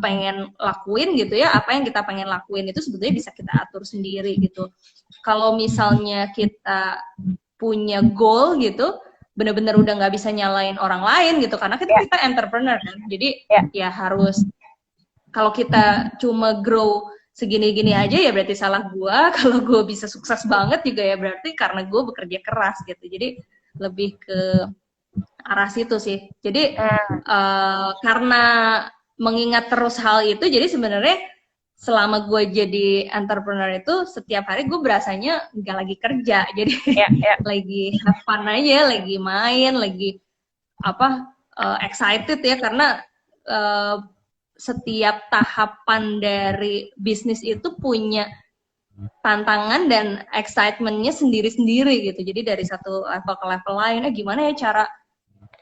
S2: pengen lakuin gitu ya, apa yang kita pengen lakuin itu sebetulnya bisa kita atur sendiri gitu. Kalau misalnya kita punya goal gitu, bener-bener udah nggak bisa nyalain orang lain gitu, karena kita entrepreneur kan. Jadi ya harus, kalau kita cuma grow segini-gini aja ya berarti salah gue. Kalau gue bisa sukses banget juga ya berarti karena gue bekerja keras gitu. Jadi lebih ke arah situ sih. Jadi karena mengingat terus hal itu, jadi sebenarnya selama gue jadi entrepreneur itu setiap hari gue berasanya nggak lagi kerja, jadi lagi have fun aja, lagi main, lagi excited ya, karena setiap tahapan dari bisnis itu punya tantangan dan excitementnya sendiri-sendiri gitu. Jadi dari satu level ke level lain, gimana ya cara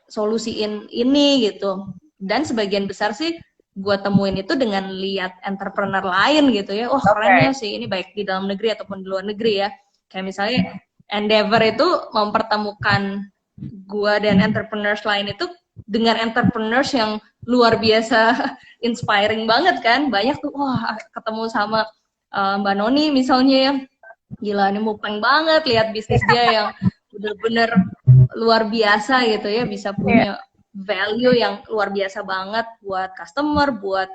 S2: solusiin ini gitu. Dan sebagian besar sih gue temuin itu dengan lihat entrepreneur lain gitu ya. Oh keren ya sih ini, baik di dalam negeri ataupun di luar negeri ya. Kayak misalnya Endeavor itu mempertemukan gue dan entrepreneurs lain itu dengan entrepreneurs yang luar biasa inspiring banget kan. Banyak tuh, wah ketemu sama Mbak Noni misalnya ya. Gila ini mupeng banget lihat bisnis dia yang bener-bener luar biasa gitu ya, bisa punya value yang luar biasa banget buat customer, buat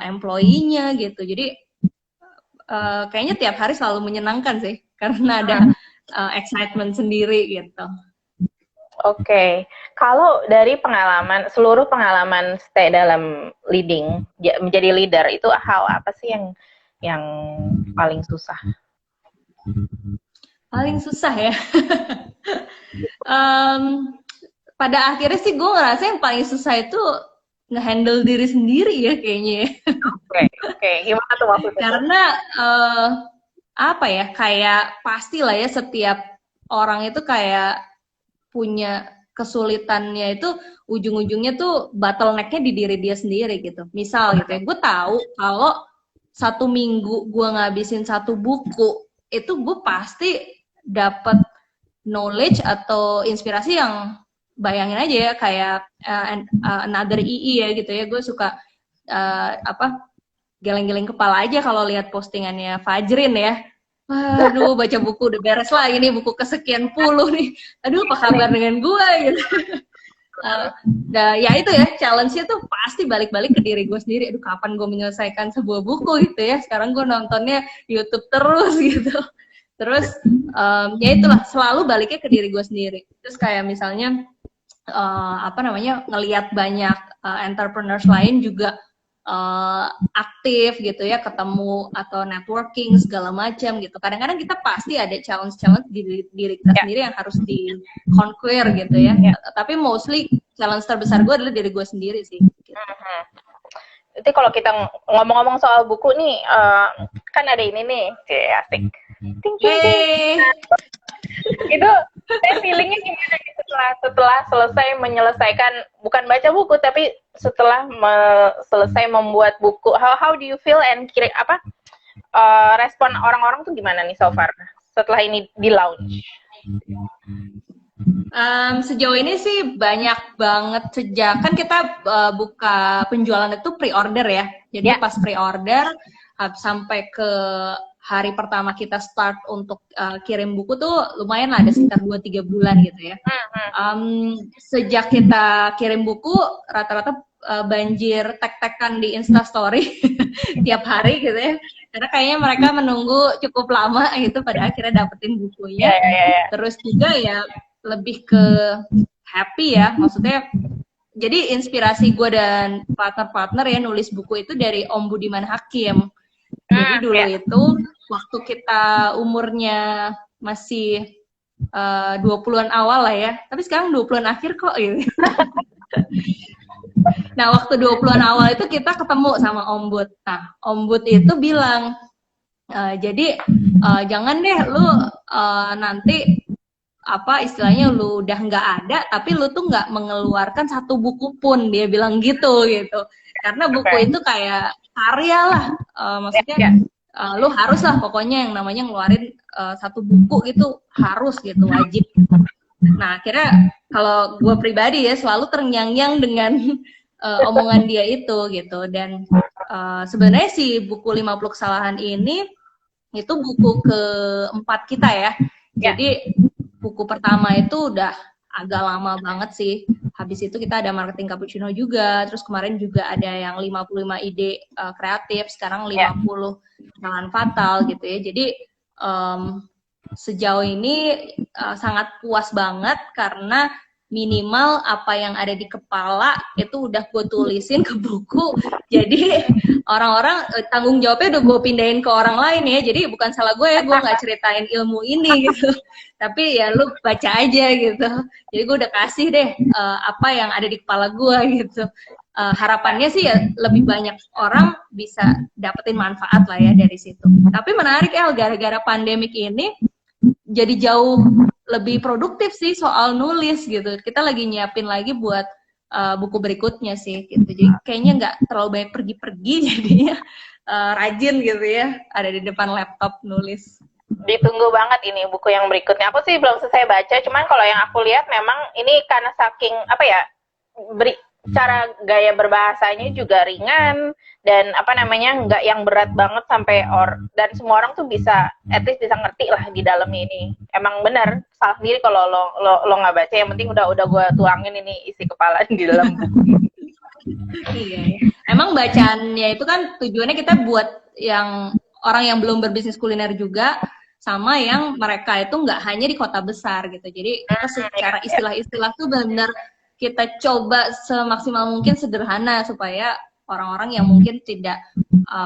S2: employee-nya gitu. Jadi kayaknya tiap hari selalu menyenangkan sih karena ada excitement sendiri gitu.
S1: Oke. Kalau dari pengalaman, seluruh pengalaman stay dalam leading, menjadi leader, itu hal apa sih yang paling susah?
S2: Paling susah ya. Pada akhirnya sih gue ngerasa yang paling susah itu nge-handle diri sendiri ya kayaknya.
S1: Oke. Gimana tuh maksudnya?
S2: Karena apa ya, kayak pastilah ya setiap orang itu kayak punya kesulitannya itu ujung-ujungnya tuh bottleneck-nya di diri dia sendiri gitu. Misal gitu ya, gue tahu kalau 1 minggu gue ngabisin 1 buku, itu gue pasti dapat knowledge atau inspirasi yang bayangin aja ya kayak another EE ya gitu ya. Gue suka geleng-geleng kepala aja kalau lihat postingannya Fajrin ya. Aduh, baca buku udah beres lah ini, buku kesekian puluh nih. Aduh, apa kabar dengan gue gitu. Ya itu ya, challenge-nya tuh pasti balik-balik ke diri gue sendiri. Aduh, kapan gue menyelesaikan sebuah buku gitu ya. Sekarang gue nontonnya YouTube terus gitu. Terus ya itulah, selalu baliknya ke diri gue sendiri. Terus kayak misalnya ngelihat banyak entrepreneurs lain juga aktif gitu ya, ketemu atau networking segala macam gitu. Kadang-kadang kita pasti ada challenge di diri kita sendiri yang harus di conquer gitu ya. Tapi mostly challenge terbesar gue adalah diri gue sendiri sih. Gitu.
S1: Jadi kalau kita ngomong-ngomong soal buku nih, kan ada ini nih, asik. Itu saya feelingnya gimana nih setelah selesai menyelesaikan, bukan baca buku tapi setelah selesai membuat buku, how do you feel and respon orang-orang tuh gimana nih so far setelah ini di launch?
S2: Sejauh ini sih banyak banget, sejak kan kita buka penjualan itu pre-order ya. Jadi pas pre-order sampai ke hari pertama kita start untuk kirim buku tuh lumayan lah, ada sekitar 2-3 bulan gitu ya. Sejak kita kirim buku rata-rata banjir tag-tagan di Instastory tiap hari gitu ya. Karena kayaknya mereka menunggu cukup lama gitu pada akhirnya dapetin bukunya. Terus juga ya lebih ke happy ya, maksudnya jadi inspirasi gue dan partner-partner ya nulis buku itu dari Om Budiman Hakim. Jadi dulu itu waktu kita umurnya masih 20-an awal lah ya, tapi sekarang 20-an akhir kok gitu. Nah waktu 20-an awal itu kita ketemu sama Om Bud. Nah Om Bud itu bilang, jadi jangan deh lu nanti istilahnya lu udah nggak ada tapi lu tuh nggak mengeluarkan 1 buku pun, dia bilang gitu karena buku itu kayak karya lah, maksudnya lu harus lah pokoknya yang namanya ngeluarin 1 buku gitu, harus gitu, wajib. Nah akhirnya kalau gue pribadi ya selalu terngiang-ngiang dengan omongan dia itu gitu. Dan sebenarnya si buku 50 kesalahan ini itu buku ke-4 kita ya. Jadi buku pertama itu udah agak lama banget sih. Habis itu kita ada marketing cappuccino juga. Terus kemarin juga ada yang 55 ide kreatif. Sekarang 50 kesalahan fatal gitu ya. Jadi sejauh ini sangat puas banget karena minimal apa yang ada di kepala itu udah gue tulisin ke buku. Jadi orang-orang tanggung jawabnya udah gue pindahin ke orang lain ya. Jadi bukan salah gue ya, gue nggak ceritain ilmu ini gitu. Tapi ya lu baca aja gitu. Jadi gue udah kasih deh apa yang ada di kepala gue gitu. Harapannya sih ya lebih banyak orang bisa dapetin manfaat lah ya dari situ. Tapi menarik El, gara-gara pandemik ini jadi jauh lebih produktif sih soal nulis gitu. Kita lagi nyiapin lagi buat buku berikutnya sih gitu. Jadi kayaknya nggak terlalu banyak pergi-pergi, jadinya rajin gitu ya, ada di depan laptop nulis.
S1: Ditunggu banget ini buku yang berikutnya. Aku sih belum selesai baca, cuman kalau yang aku lihat memang ini karena saking apa ya, cara gaya berbahasanya juga ringan dan apa namanya nggak yang berat banget sampai dan semua orang tuh bisa at least bisa ngerti lah di dalam ini. Emang benar salah sendiri kalau lo nggak baca, yang penting udah gue tuangin ini isi kepala di dalam buku.
S2: Iya. Emang bacaannya itu kan tujuannya kita buat yang orang yang belum berbisnis kuliner juga, sama yang mereka itu nggak hanya di kota besar gitu. Jadi kita secara istilah-istilah tuh benar kita coba semaksimal mungkin sederhana supaya orang-orang yang mungkin tidak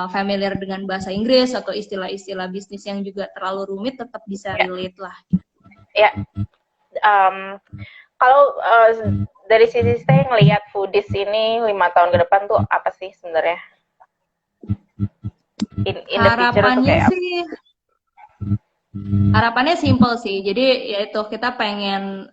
S2: familiar dengan bahasa Inggris atau istilah-istilah bisnis yang juga terlalu rumit tetap bisa relate lah.
S1: Ya, kalau dari sisi saya ngelihat foodies ini 5 tahun ke depan tuh apa sih sebenarnya?
S2: Harapannya sih, harapannya simple sih. Jadi yaitu kita pengen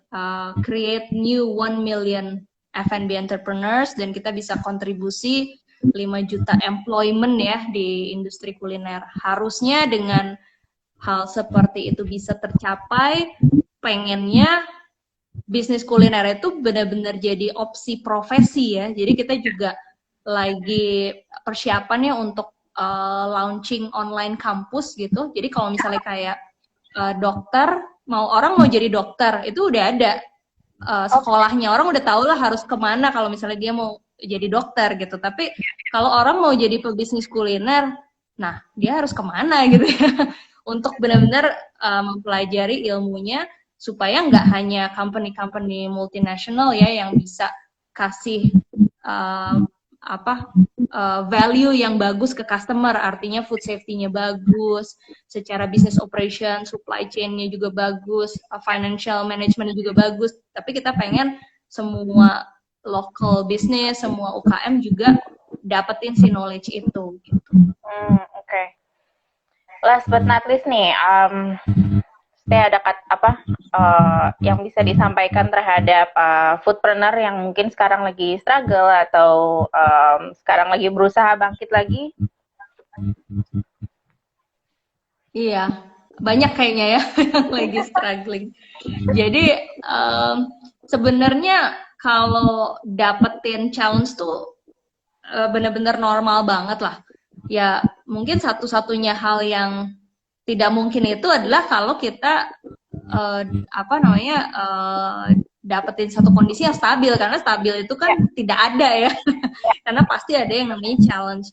S2: create new 1 million F&B entrepreneurs dan kita bisa kontribusi 5 juta employment ya di industri kuliner. Harusnya dengan hal seperti itu bisa tercapai, pengennya bisnis kuliner itu benar-benar jadi opsi profesi ya. Jadi kita juga lagi persiapannya untuk launching online kampus gitu. Jadi kalau misalnya kayak dokter, orang mau jadi dokter, itu udah ada sekolahnya. Orang udah tahu lah harus kemana kalau misalnya dia mau jadi dokter gitu. Tapi kalau orang mau jadi pebisnis kuliner, nah dia harus kemana gitu ya. Untuk benar-benar mempelajari ilmunya supaya nggak hanya company-company multinasional ya yang bisa kasih value yang bagus ke customer, artinya food safety-nya bagus, secara business operation, supply chain-nya juga bagus, financial management-nya juga bagus, tapi kita pengen semua local business, semua UKM juga dapetin si knowledge itu. Gitu.
S1: Okay. Last but not least nih, saya ada yang bisa disampaikan terhadap foodpreneur yang mungkin sekarang lagi struggle atau sekarang lagi berusaha bangkit lagi?
S2: Iya, banyak kayaknya ya yang lagi struggling. Jadi sebenarnya kalau dapetin challenge tuh benar-benar normal banget lah. Ya mungkin satu-satunya hal yang tidak mungkin itu adalah kalau kita dapetin satu kondisi yang stabil, karena stabil itu kan tidak ada ya. Karena pasti ada yang namanya challenge.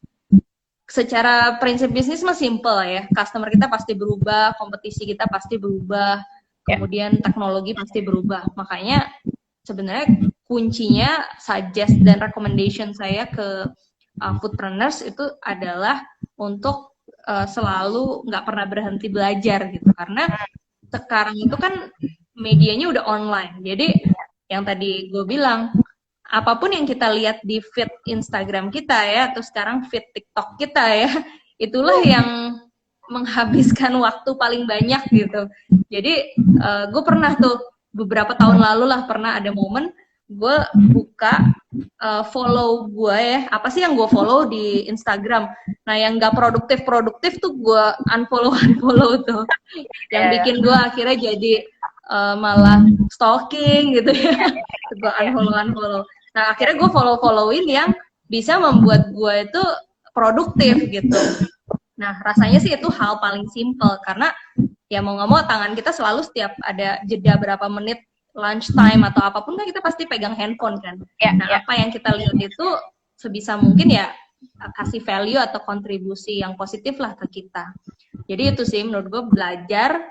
S2: Secara prinsip bisnis mah simple ya. Customer kita pasti berubah, kompetisi kita pasti berubah, kemudian teknologi pasti berubah. Makanya sebenarnya kuncinya suggest dan recommendation saya ke foodpreneurs itu adalah untuk selalu nggak pernah berhenti belajar gitu, karena sekarang itu kan medianya udah online. Jadi yang tadi gue bilang, apapun yang kita lihat di feed Instagram kita ya, atau sekarang feed TikTok kita ya, itulah yang menghabiskan waktu paling banyak gitu. Jadi gue pernah tuh beberapa tahun lalu lah pernah ada momen gue buka follow gue ya, apa sih yang gue follow di Instagram. Nah yang gak produktif tuh gue unfollow tuh, yang bikin gue akhirnya jadi malah stalking gitu ya. Gue unfollow. Nah akhirnya gue followin yang bisa membuat gue itu produktif gitu. Nah rasanya sih itu hal paling simple, karena ya mau nggak mau tangan kita selalu setiap ada jeda berapa menit lunch time atau apapun kan kita pasti pegang handphone kan. Nah apa yang kita lihat itu sebisa mungkin ya kasih value atau kontribusi yang positif lah ke kita. Jadi itu sih menurut gue, belajar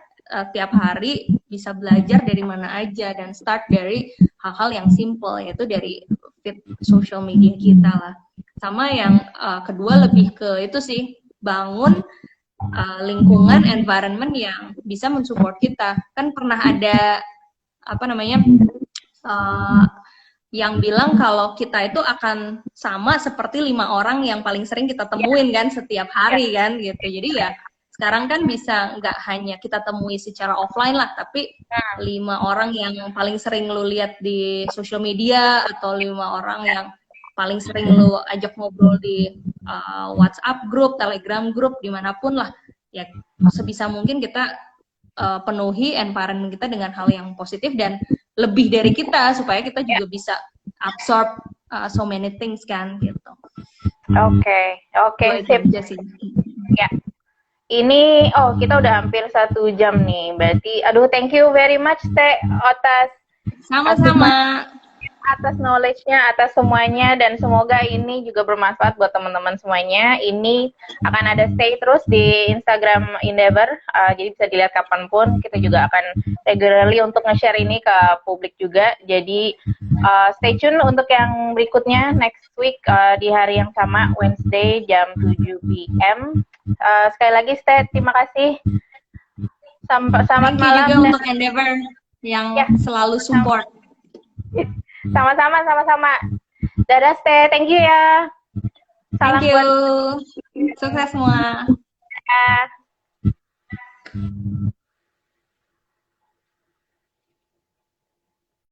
S2: tiap hari, bisa belajar dari mana aja, dan start dari hal-hal yang simple, yaitu dari feed social media kita lah. Sama yang kedua lebih ke itu sih, bangun lingkungan, environment yang bisa mensupport kita. Kan pernah ada apa namanya yang bilang kalau kita itu akan sama seperti 5 orang yang paling sering kita temuin kan setiap hari kan gitu. Jadi ya sekarang kan bisa nggak hanya kita temui secara offline lah, tapi 5 orang yang paling sering lu lihat di social media, atau 5 orang yang paling sering lu ajak ngobrol di WhatsApp group, Telegram group, dimanapun lah. Ya sebisa mungkin kita penuhi environment kita dengan hal yang positif dan lebih dari kita, supaya kita juga bisa absorb so many things kan gitu.
S1: Oke, sip. Ya. Ini, kita udah hampir 1 jam nih, berarti, aduh, thank you very much, Teh,
S2: Sama-sama.
S1: atas knowledge-nya, atas semuanya, dan semoga ini juga bermanfaat buat teman-teman semuanya. Ini akan ada stay terus di Instagram Endeavor, jadi bisa dilihat kapanpun. Kita juga akan regularly untuk nge-share ini ke publik juga. Jadi stay tune untuk yang berikutnya next week di hari yang sama, Wednesday jam 7 PM. Sekali lagi, Stay, terima kasih. Selamat malam
S2: juga untuk Endeavor yang selalu support.
S1: Sama-sama. Dadah, Stay. Thank you ya.
S2: Salam. Thank you. Sukses semua.
S1: Ya.